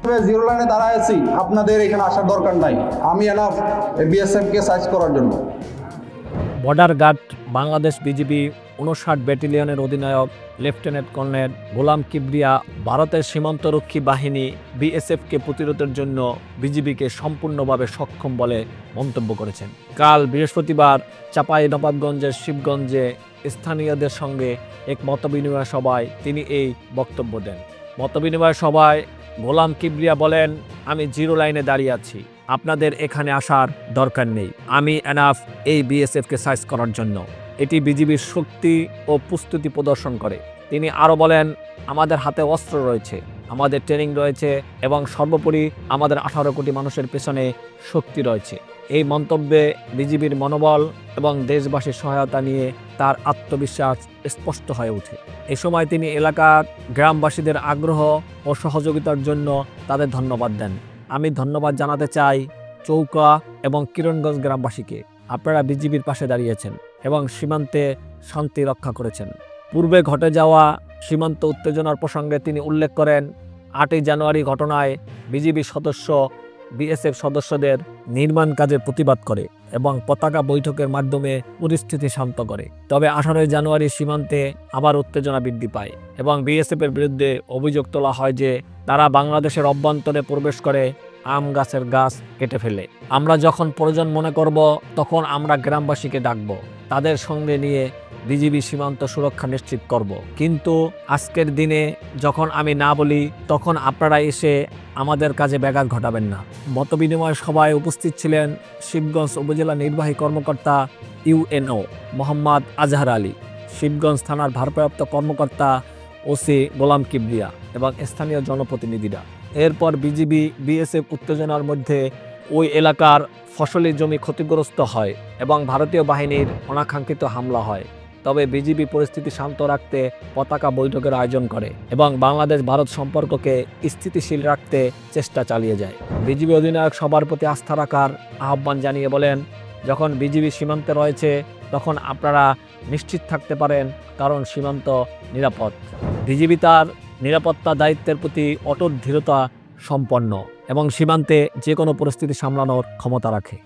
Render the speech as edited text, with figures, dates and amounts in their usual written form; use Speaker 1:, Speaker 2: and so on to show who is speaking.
Speaker 1: Zero লাইনে দাঁড়ায় আছি, আপনাদের এখানে আসার দরকার নাই। আমি এনাফ বিএসএফ কে সাইজ করার জন্য।
Speaker 2: বর্ডার গার্ড বাংলাদেশ বিজিবি ৫৯ ব্যাটালিয়নের অধিনায়ক লেফটেন্যান্ট কর্নেল গোলাম কিবরিয়া ভারতের সীমান্তরক্ষী বাহিনী বিএসএফকে প্রতিরোধের জন্য বিজিবিকে সম্পূর্ণভাবে সক্ষম বলে মন্তব্য করেছেন। কাল বৃহস্পতিবার চাঁপাইনবাবগঞ্জের শিবগঞ্জে স্থানীয়দের সঙ্গে এক মতবিনিময় সভায় তিনি এই বক্তব্য দেন। মতবিনিময় সভায় গোলাম কিবরিয়া বলেন, আমি জিরো লাইনে দাঁড়িয়ে আছি, আপনাদের এখানে আসার দরকার নেই। আমি এনাফ এই বিএসএফকে সাইজ করার জন্য। এটি বিজিবির শক্তি ও প্রস্তুতি প্রদর্শন করে। তিনি আরও বলেন, আমাদের হাতে অস্ত্র রয়েছে, আমাদের ট্রেনিং রয়েছে এবং সর্বোপরি আমাদের ১৮ কোটি মানুষের পেছনে শক্তি রয়েছে। এই মন্তব্যে বিজিবির মনোবল এবং দেশবাসীর সহায়তা নিয়ে তার আত্মবিশ্বাস স্পষ্ট হয়ে ওঠে। এ সময় তিনি এলাকার গ্রামবাসীদের আগ্রহ ও সহযোগিতার জন্য তাদের ধন্যবাদ দেন। আমি ধন্যবাদ জানাতে চাই চৌকা এবং কিরণগঞ্জ গ্রামবাসীকে। আপনারা বিজিবির পাশে দাঁড়িয়েছেন এবং সীমান্তে শান্তি রক্ষা করেছেন। পূর্বে ঘটে যাওয়া সীমান্ত উত্তেজনার প্রসঙ্গে তিনি উল্লেখ করেন, ৮ই জানুয়ারি ঘটনায় বিজিবি সদস্য বিএসএফ সদস্যদের নির্মাণ কাজে প্রতিবাদ করে এবং পতাকা বৈঠকের মাধ্যমে পরিস্থিতি শান্ত করে। তবে ১৮ই জানুয়ারি সীমান্তে আবার উত্তেজনা বৃদ্ধি পায় এবং বিএসএফের বিরুদ্ধে অভিযোগ তোলা হয় যে তারা বাংলাদেশের অভ্যন্তরে প্রবেশ করে আম গাছের গাছ কেটে ফেলে। আমরা যখন প্রয়োজন মনে করব তখন আমরা গ্রামবাসীকে ডাকব, তাদের সঙ্গে নিয়ে বিজিবি সীমান্ত সুরক্ষা নিশ্চিত করব। কিন্তু আজকের দিনে যখন আমি না বলি তখন আপনারা এসে আমাদের কাজে ব্যাঘাত ঘটাবেন না। মতবিনিময় সভায় উপস্থিত ছিলেন শিবগঞ্জ উপজেলা নির্বাহী কর্মকর্তা ইউএনও মোহাম্মদ আজহার আলী, শিবগঞ্জ থানার ভারপ্রাপ্ত কর্মকর্তা ওসি গোলাম কিবরিয়া এবং স্থানীয় জনপ্রতিনিধিরা। এরপর বিজিবি বিএসএফ উত্তেজনার মধ্যে ওই এলাকার ফসলি জমি ক্ষতিগ্রস্ত হয় এবং ভারতীয় বাহিনীর অনাকাঙ্ক্ষিত হামলা হয়। তবে বিজিবি পরিস্থিতি শান্ত রাখতে পতাকা বৈঠকের আয়োজন করে এবং বাংলাদেশ ভারত সম্পর্ককে স্থিতিশীল রাখতে চেষ্টা চালিয়ে যায়। বিজিবি অধিনায়ক সবার প্রতি আস্থা রাখার আহ্বান জানিয়ে বলেন, যখন বিজিবি সীমান্তে রয়েছে তখন আপনারা নিশ্চিত থাকতে পারেন, কারণ সীমান্ত নিরাপদ। বিজিবি তার নিরাপত্তা দায়িত্বের প্রতি অটল দৃঢ়তা সম্পন্ন এবং সীমান্তে যে কোনো পরিস্থিতি সামলানোর ক্ষমতা রাখে।